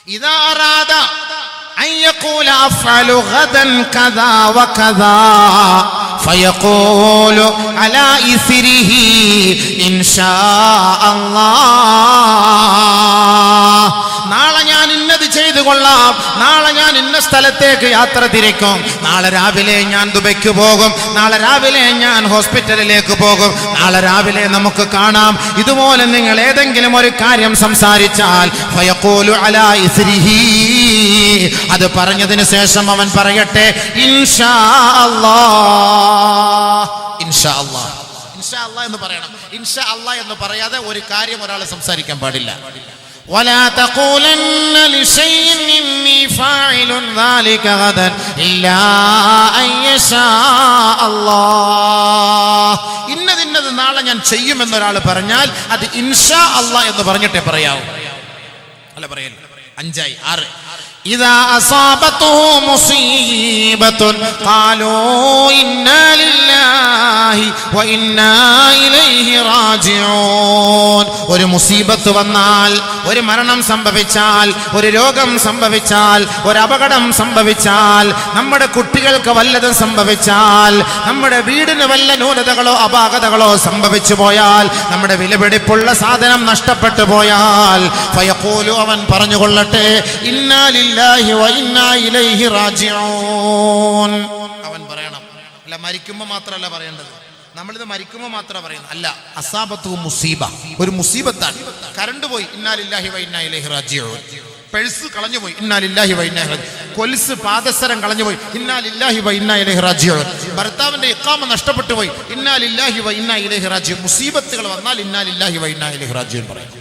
ഇദാ അറാദ അൻ യഖൂല അഫ്അലു ഗദൻ കദാ വകദാ ഫയഖൂലു അലാ ഇസ്രിഹി ഇൻഷാ അല്ലാഹ്. നാളെ ഞാൻ ഇന്നത് ചെയ്തു കൊള്ളാം, നാളെ ഞാൻ ഇന്ന സ്ഥലത്തേക്ക് യാത്ര തിരിക്കും, നാളെ രാവിലെ ഞാൻ ദുബൈക്ക് പോകും, നാളെ രാവിലെ ഞാൻ ഹോസ്പിറ്റലിലേക്ക് പോകും, നാളെ രാവിലെ നമുക്ക് കാണാം. ഇതുപോലെ നിങ്ങൾ ഏതെങ്കിലും ഒരു കാര്യം സംസാരിച്ചാൽ ഫയഖൂലു അലാ ഇസ്രിഹി, അത് പറഞ്ഞതിന് ശേഷം അവൻ പറയട്ടെ ഇൻഷാ അല്ലാഹ്. ഇൻഷാ അല്ലാഹ്, ഇൻഷാ അല്ലാഹ് എന്ന് പറയണം. ഇൻഷാ അല്ലാഹ് എന്ന് പറയാതെ ഒരു കാര്യം ഒരാൾ സംസാരിക്കാൻ പാടില്ല. ولا تقولن لشيء إني فاعل ذلك غدا إلا أن يشاء الله. ഇന്നത് നാളെ ഞാൻ ചെയ്യുമെന്നൊരാൾ പറഞ്ഞാൽ അത് ഇൻഷാ അല്ലാഹ് എന്ന് പറഞ്ഞിട്ടേ പറയാവൂ. അല്ല പറയല്ല. 5 6 إذا أصابته مصيبة قالوا إنا لله وإنا إليه راجعون. ഒരു മുസീബത്ത് വന്നാൽ, ഒരു മരണം സംഭവിച്ചാൽ, ഒരു രോഗം സംഭവിച്ചാൽ, ഒരു അപകടം സംഭവിച്ചാൽ, നമ്മുടെ കുട്ടികൾക്ക് വല്ലതും സംഭവിച്ചാൽ, നമ്മുടെ വീടിന് വല്ല ന്യൂനതകളോ അപാകതകളോ സംഭവിച്ചു പോയാൽ, നമ്മുടെ വിലപിടിപ്പുള്ള സാധനം നഷ്ടപ്പെട്ടു പോയാൽ ഫയഖൂലു, അവൻ പറഞ്ഞുകൊള്ളട്ടെ ഇന്നാ ലില്ലാഹി വ ഇന്നാ ഇലൈഹി റാജിഊൻ. അവൻ പറയണം. അല്ല മരിക്കുമ്പോൾ മാത്രമല്ല പറയേണ്ടത്, നമ്മളിത് മരിക്കുമ്പോൾ മാത്രം പറയുന്നത് അല്ല. അസാബത്തു മുസീബ, ഒരു മുസീബത്താണ്. കറണ്ട് പോയി ഇന്നാ ലില്ലാഹി വ ഇന്നാ ഇലൈഹി റാജിഊൻ. പെഴ്സ് കളഞ്ഞു പോയി ഇന്നാ ലില്ലാഹി വ ഇന്നാ ഇലൈഹി, കൊലുസ് പാദസരം കളഞ്ഞു പോയി ഇന്നാ ലില്ലാഹി വ ഇന്നാ ഇലൈഹി റാജിഊൻ. ഭർത്താവിന്റെ ഇഖാമ നഷ്ടപ്പെട്ടു പോയി ഇന്നാ ലില്ലാഹി വ ഇന്നാ ഇലൈഹി റാജിഊൻ. മുസീബത്തുകൾ വന്നാൽ ഇന്നാ ലില്ലാഹി വ ഇന്നാ ഇലൈഹി റാജിഊൻ പറയും.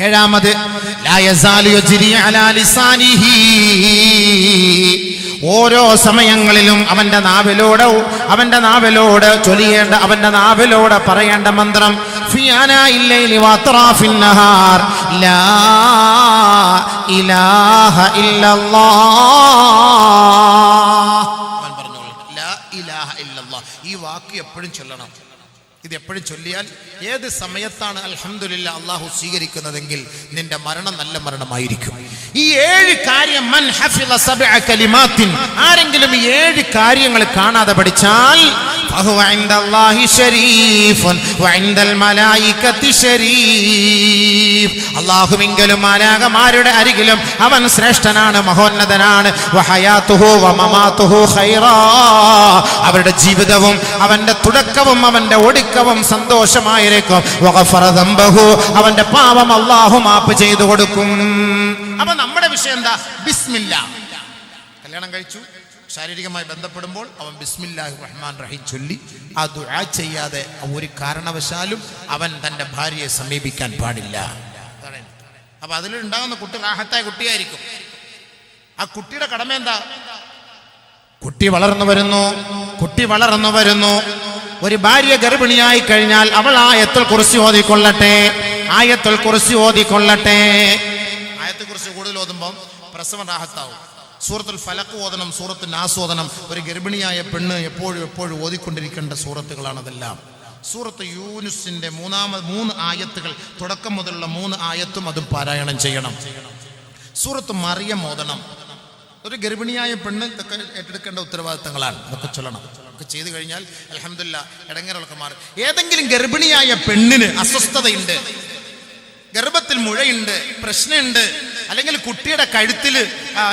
7 ലാ യസാലു യജ്രി അലാ ലിസാനിഹി, ഓരോ സമയങ്ങളിലും അവന്റെ നാവിലൂടെ ചൊല്ലിയേണ്ട, അവന്റെ നാവിലൂടെ പറയേണ്ട മന്ത്രം ഫി ആനാഇൽ ലൈലി വഅത്റാഫിൻ നഹാർ ലാ ഇലാഹ ഇല്ലല്ലാഹ്. അവൻ പറഞ്ഞു ലാ ഇലാഹ ഇല്ലല്ലാഹ്. ഈ വാക്ക് എപ്പോഴും ചൊല്ലണം. ഇത് എപ്പോഴും ചൊല്ലിയാൽ ഏത് സമയത്താണ് അൽഹംദുലില്ലാ അള്ളാഹു സ്വീകരിക്കുന്നതെങ്കിൽ നിന്റെ മരണം നല്ല മരണമായിരിക്കും. ഈ 7 കാര്യം മൻ ഹഫിള സബ്അ കലിമാത്തിൻ, ആരെങ്കിലും ഈ 7 കാര്യങ്ങൾ കാണാതെ പഠിച്ചാൽ ഫഹുവ ഇൻദല്ലാഹി ശരീഫുൻ വ ഇൻദൽ മലായികതി ശരീഫ്, അല്ലാഹുവിങ്കലും മാലാഖമാരുടെ അരികിലും അവൻ ശ്രേഷ്ഠനാണ്, മഹോന്നതനാണ്. വ ഹയാതുഹു വ മമാതുഹു ഖൈറാ, അവരുടെ ജീവിതവും അവന്റെ തുടക്കവും അവന്റെ ഒടുക്കവും സന്തോഷമായിരിക്കും. വ ഗഫറ ദംബഹു, അവന്റെ പാപം അല്ലാഹു മാപ്പ് ചെയ്തു കൊടുക്കും. അപ്പൊ നമ്മുടെ വിഷയം എന്താ? ബിസ്മില്ലാ. കല്യാണം കഴിച്ചു, ശാരീരികമായി ബന്ധപ്പെടുമ്പോൾ അവൻ ബിസ്മില്ലാഹിർ റഹ്മാൻ റഹീം ചൊല്ലി ആ ദുആ ചെയ്യാതെ ഒരു കാരണവശാലും അവൻ തന്റെ ഭാര്യയെ സമീപിക്കാൻ പാടില്ല. അപ്പൊ അതിലുണ്ടാകുന്ന കുട്ടി റാഹത്തായ കുട്ടിയായിരിക്കും. ആ കുട്ടിയുടെ കടമ എന്താ? കുട്ടി വളർന്നു വരുന്നു. ഒരു ഭാര്യ ഗർഭിണിയായി കഴിഞ്ഞാൽ അവൾ ആയത്തുൽ കുർസി ഓതിക്കൊള്ളട്ടെ. ആയത്തുൽ കുർസി കൂടുതൽ ഓതുമ്പോൾ പ്രസവം റാഹത്താവും. സൂറത്തുൽ ഫലഖ് ഓതണം, സൂറത്തുൽ നാസ് ഓതണം. ഒരു ഗർഭിണിയായ പെണ്ണ് എപ്പോഴും ഓതിക്കൊണ്ടിരിക്കേണ്ട സൂറത്തുകളാണ് അതെല്ലാം. സൂറത്ത് യൂനുസിന്റെ 3 ആയത്തുകൾ, തുടക്കം മുതലുള്ള 3 ആയത്തും അതും പാരായണം ചെയ്യണം. സൂറത്ത് മറിയം ഓതണം. ഒരു ഗർഭിണിയായ പെണ്ണ് ഇതൊക്കെ ഏറ്റെടുക്കേണ്ട ഉത്തരവാദിത്തങ്ങളാണ്. ഇതൊക്കെ ചൊല്ലണം. ഒക്കെ ചെയ്തു കഴിഞ്ഞാൽ അൽഹംദുലില്ലാ ഇടങ്ങേറുകളൊക്കെ മാറും. ഏതെങ്കിലും ഗർഭിണിയായ പെണ്ണിന് അസ്വസ്ഥതയുണ്ട്, ഗർഭത്തിൽ മുഴയുണ്ട്, പ്രശ്നമുണ്ട്, അല്ലെങ്കിൽ കുട്ടിയുടെ കഴുത്തിൽ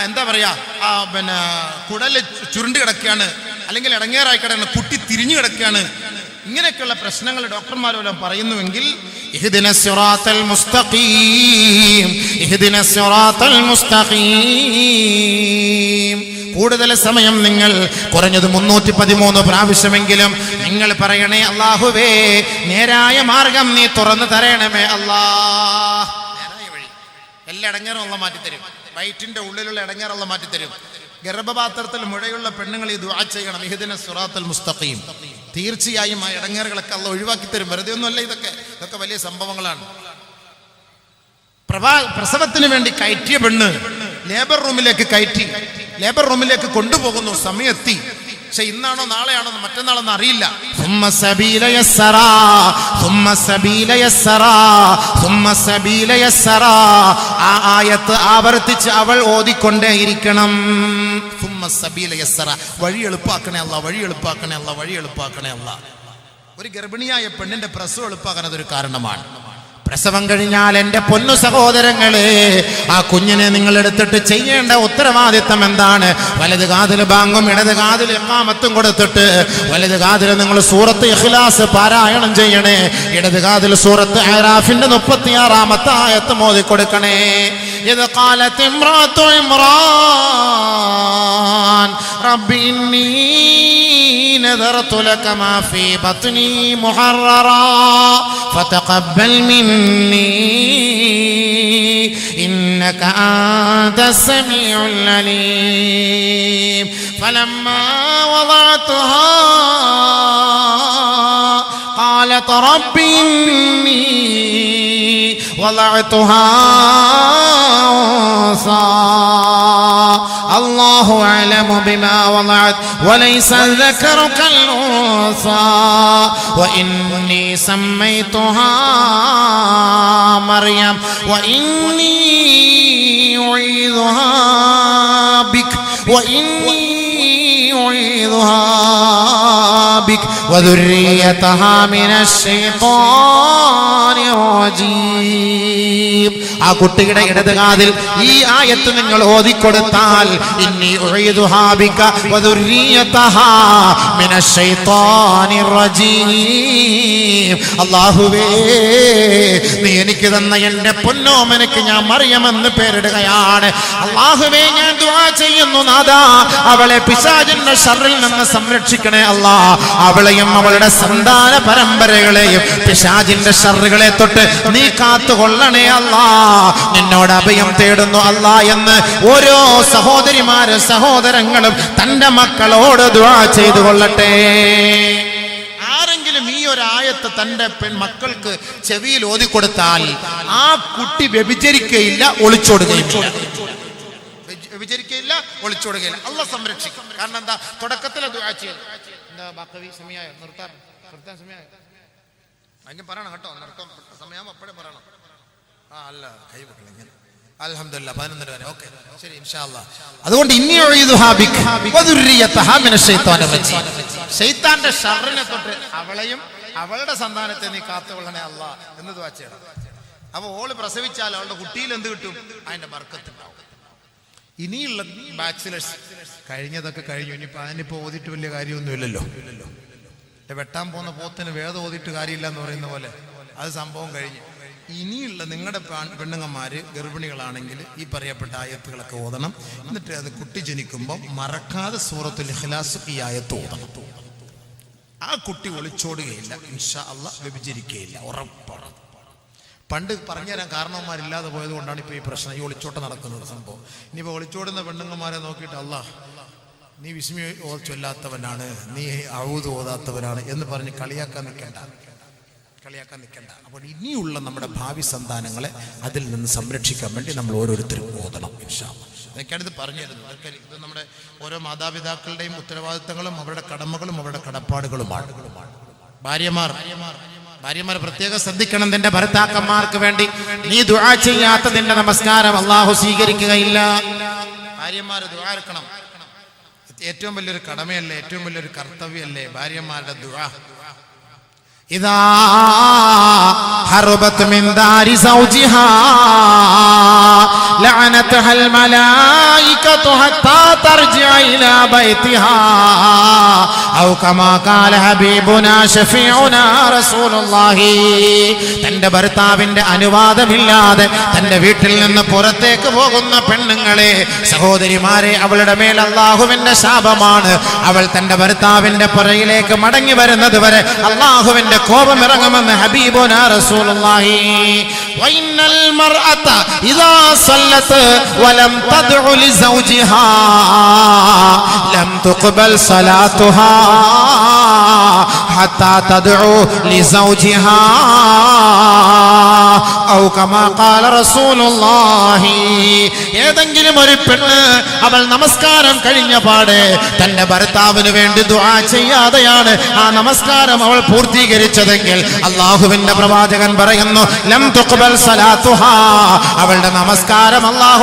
എന്താ പറയാ കുടല് ചുരുണ്ട് കിടക്കുകയാണ്, അല്ലെങ്കിൽ ഇടങ്ങേറായി കിടക്കുകയാണ്, കുട്ടി തിരിഞ്ഞു കിടക്കുകയാണ്, ഇങ്ങനെയൊക്കെയുള്ള പ്രശ്നങ്ങൾ ഡോക്ടർമാരെല്ലാം പറയുന്നുവെങ്കിൽ ഇഹ്ദിനസ് സിറാത്തൽ മുസ്തഖീം, കൂടുതൽ സമയം നിങ്ങൾ കുറഞ്ഞത് 313 പ്രാവശ്യമെങ്കിലും നിങ്ങൾ പറയണേ അല്ലാഹുവേ നേരായ മാർഗം നീ തുറന്നു തരണമേ അല്ലാഹ്. നേരായ വഴി, എല്ലാ ഇടങ്ങേറും അല്ലാഹ് മാറ്റിത്തരും. വയറ്റിന്റെ ഉള്ളിലുള്ള ഇടങ്ങേറും അല്ലാഹ് മാറ്റിത്തരും. ഗർഭപാത്രത്തിൽ മുഴയുള്ള പെണ്ണുങ്ങൾ ഈ ദുആ ചെയ്യണം, ഇഹ്ദിനസ് സിറാത്തൽ മുസ്തഖീം. തീർച്ചയായും ആ ഇടങ്ങേറുകളൊക്കെ അല്ലാഹ് ഒഴിവാക്കി തരും. വെറുതെ ഒന്നുമല്ല, ഇതൊക്കെ വലിയ സംഭവങ്ങളാണ്. പ്രസവത്തിന് വേണ്ടി കയറ്റിയ പെണ്ണ് ലേബർ റൂമിലേക്ക് കൊണ്ടുപോകുന്നു. സമയത്തി പക്ഷെ ഇന്നാണോ നാളെയാണോ മറ്റന്നാളെന്ന് അറിയില്ല. ആ ആയത്ത് ആവർത്തിച്ച് അവൾ ഓതിക്കൊണ്ടേയിരിക്കണം. വഴി എളുപ്പാക്കണേ അല്ലാ, വഴി എളുപ്പാക്കണേ അല്ലാ, വഴി എളുപ്പാക്കണേ അല്ലാ. ഒരു ഗർഭിണിയായ പെണ്ണിന്റെ പ്രസവം എളുപ്പാക്കാൻ അതൊരു കാരണമാണ്. പ്രസവം കഴിഞ്ഞാൽ എൻ്റെ പൊന്നു സഹോദരങ്ങളെ, ആ കുഞ്ഞിനെ നിങ്ങൾ എടുത്തിട്ട് ചെയ്യേണ്ട ഉത്തരവാദിത്തം എന്താണ്? വലത് കാതിൽ ബാങ്കും ഇടത് കാതിൽ ഇഖാമത്തും കൊടുത്തിട്ട് വലത് കാതിൽ നിങ്ങൾ സൂറത്ത് ഇഖ്ലാസ് പാരായണം ചെയ്യണേ, ഇടത് കാതിൽ സൂറത്ത് അറാഫിന്റെ 36-ാമത്തെ ആയത്ത് മോദി കൊടുക്കണേ. ഇത് ഖാലത്ത് ഇംറാത്തു ഇമ്രാൻ റബ്ബി ഇന്നി നദറതു ലക മാ ഫീ ബത്നി മുഹററാ ഫതഖബ്ബൽ മിന്നി ഇന്നക അൻതസ് സമീഉൽ അലീം. ഫലമ്മാ വദഅതുഹാ قالت رب إني وضعتها أنثى الله أعلم بما وضعت وليس الذكر كالأنثى وإني سميتها مريم وإني أعيذها بك وذريتها من الشيطان الرجيم. ആ കുട്ടിയുടെ ഇടത് കാതിൽ ഈ ആയത്ത് നിങ്ങൾ ഓതിക്കൊടുത്താൽ ഇന്നി ഉഈദുഹാ ബിക വദുർരിയതഹാ മിനശ് ശൈത്താനിർ റജീം. അല്ലാഹുവേ, നീ എനിക്ക് തന്ന എൻ്റെ പൊന്നോമനക്ക് ഞാൻ മറിയമെന്ന് പേരിടുകയാണ്. അല്ലാഹുവേ, ഞാൻ ദുആ ചെയ്യുന്നു നാഥാ, അവളെ പിശാചിന്റെ ശർറിൽ നിന്ന് സംരക്ഷിക്കണേ അല്ലാ. അവളെയും അവളുടെ സന്താന പരമ്പരകളെയും പിശാചിന്റെ ശർറുകളെ തൊട്ട് നീ കാത്തുകൊള്ളണേ അല്ലാ. നിന്നോട് അഭയം തേടുന്നു അല്ലാ എന്ന് ഓരോ സഹോദരിമാരും സഹോദരങ്ങളും തന്റെ മക്കളോട് ദുആ ചെയ്തു കൊള്ളട്ടെ. ആരെങ്കിലും ഈ ഒരു ആയത്ത് തന്റെ മക്കൾക്ക് ചെവിയിൽ ഓതിക്കൊടുത്താൽ ആ കുട്ടി വ്യഭിചരിക്കുകയില്ല, ഒളിച്ചോടുകയില്ല. വ്യഭിചരിക്കുകയില്ല, ഒളിച്ചോടുകയില്ല. അല്ലാഹ് സംരക്ഷിക്കും. കാരണം എന്താ? തുടക്കത്തിലെ ദുആ ചെയ്തു. എന്താ ബാക്കി സമയമായോ? നിർത്താൻ സമയമായോ? അങ്ങനെ പറയണം കേട്ടോ. നിർത്താൻ സമയം അപ്പോഴേ പറയണം. അല്ല കൈ വെക്കണം. അൽഹംദുലില്ലാഹ് 11 വരെ. ഓക്കേ, ശരി, ഇൻഷാ അല്ലാഹ്. അതുകൊണ്ട് ഇന്നി ഉഈദുഹാ ബിക വദുർരിയതഹാ മിനശ് ശൈത്താനിർ റജീം. ശൈത്താന്റെ ശർറിനെ തൊട്ട് അവളെയും അവളുടെ സന്താനത്തെ നീ കാത്തുകൊള്ളണേ അല്ലാ എന്ന് ദുആ ചെയ്യണം. അപ്പോൾ ഓള് പ്രസവിച്ചാൽ അവളുടെ കുട്ടിയിൽ എന്ത് കിട്ടും? അതിന്റെ ബർക്കത്ത് ഉണ്ടാവും. ഇനിയുള്ള ബാച്ചിലേഴ്സ് കഴിഞ്ഞതൊക്കെ കഴിഞ്ഞു. അതിനിപ്പോ ഓതിട്ട് വലിയ കാര്യമൊന്നുമില്ലല്ലോ. വെട്ടാൻ പോകുന്ന പോത്തിന് വേദം ഓതിട്ട് കാര്യമില്ല എന്ന് പറയുന്ന പോലെ അത് സംഭവം കഴിഞ്ഞു. ഇനിയുള്ള നിങ്ങളുടെ പെണ്ണുങ്ങന്മാര് ഗർഭിണികളാണെങ്കിൽ ഈ പറയപ്പെട്ട ആയത്തുകളൊക്കെ ഓതണം. എന്നിട്ട് അത് കുട്ടി ജനിക്കുമ്പോൾ മറക്കാതെ സൂറത്തുൽ ഇഖ്ലാസ് ഈ ആയത്ത് ഓതണം. ആ കുട്ടി ഒളിച്ചോടുകയില്ല, ഇൻഷാ അല്ലാഹ് വ്യഭിചരിക്കുകയില്ല, ഉറപ്പാണ്. പണ്ട് പറഞ്ഞുതരാൻ കാരണവന്മാരില്ലാതെ പോയത് കൊണ്ടാണ് ഇപ്പോൾ ഈ പ്രശ്നം, ഈ ഒളിച്ചോട്ടം നടക്കുന്നത് സംഭവം. ഇനിയിപ്പോൾ ഒളിച്ചോടുന്ന പെണ്ണുങ്ങന്മാരെ നോക്കിയിട്ട് അല്ലാഹ് നീ വിസ്മി ചൊല്ലാത്തവനാണ്, നീ ഔദ് ഓതാത്തവനാണ് എന്ന് പറഞ്ഞ് കളിയാക്കാൻ നിൽക്കണ്ട. അപ്പോൾ ഇനിയുള്ള നമ്മുടെ ഭാവി സന്താനങ്ങളെ അതിൽ നിന്ന് സംരക്ഷിക്കാൻ വേണ്ടി നമ്മൾ ഓരോരുത്തരും ഓതണം ഇൻഷാ അല്ലാഹ്. അതൊക്കെയാണ് ഇത് പറഞ്ഞു തരുന്നത്. ഇത് നമ്മുടെ ഓരോ മാതാപിതാക്കളുടെയും ഉത്തരവാദിത്തങ്ങളും അവരുടെ കടമകളും അവരുടെ കടപ്പാടുകളുമാണ്. ഭാര്യമാർ പ്രത്യേകം ശ്രദ്ധിക്കണം. നിന്റെ ഭർത്താക്കന്മാർക്ക് വേണ്ടി നീ ദുആ ചെയ്യാത്ത നിന്റെ നമസ്കാരം അല്ലാഹു സ്വീകരിക്കുകയില്ല. ഭാര്യമാർ ദുആ എടുക്കണം. ഏറ്റവും വലിയൊരു കടമയല്ലേ, ഏറ്റവും വലിയൊരു കർത്തവ്യമല്ലേ ഭാര്യമാരുടെ ദുആ. إذا هربت من دار زوجها لعنتها الملائكة حتى ترجع إلى بيتها أو كما قال حبيبنا شفيعنا رسول الله. തന്റെ ഭർത്താവിന്റെ അനുവാദമില്ലാതെ തന്റെ വീട്ടിൽ നിന്ന് പുറത്തേക്ക് പോകുന്ന പെണ്ണുങ്ങളെ, സഹോദരിമാരെ, അവളുടെ മേൽ അല്ലാഹുവിന്റെ ശാപമാണ്. അവൾ തന്റെ ഭർത്താവിന്റെ പുറയിലേക്ക് മടങ്ങി വരുന്നത് വരെ അല്ലാഹുവിന്റെ കോപം ഇറങ്ങുമെന്ന് ഹബീബുനാ റസൂലുള്ളാഹി. വഇന്നൽ മർഅത ഇദാ സല്ലത്ത് വലം തദ്ഉ ലിസൗജിഹാ ലം തുഖ്ബൽ സലാത്തുഹാ ഹത്താ തദ്ഉ ലിസൗജിഹാ ഔ കമാ ഖാല റസൂലുള്ളാഹി ഏതെങ്കിലും ഒരു പെണ്ണ് അവൾ നമസ്കാരം കഴിഞ്ഞ പാടെ തന്റെ ഭർത്താവിന് വേണ്ടി ദുആ ചെയ്യാതെയാണ് ആ നമസ്കാരം അവൾ പൂർത്തീകരിച്ചതെങ്കിൽ അല്ലാഹുവിന്റെ പ്രവാചകൻ പറയുന്നു ലം തുഖ്ബൽ സലാത്തുഹാ, അവളുടെ നമസ്കാരം അല്ലാഹു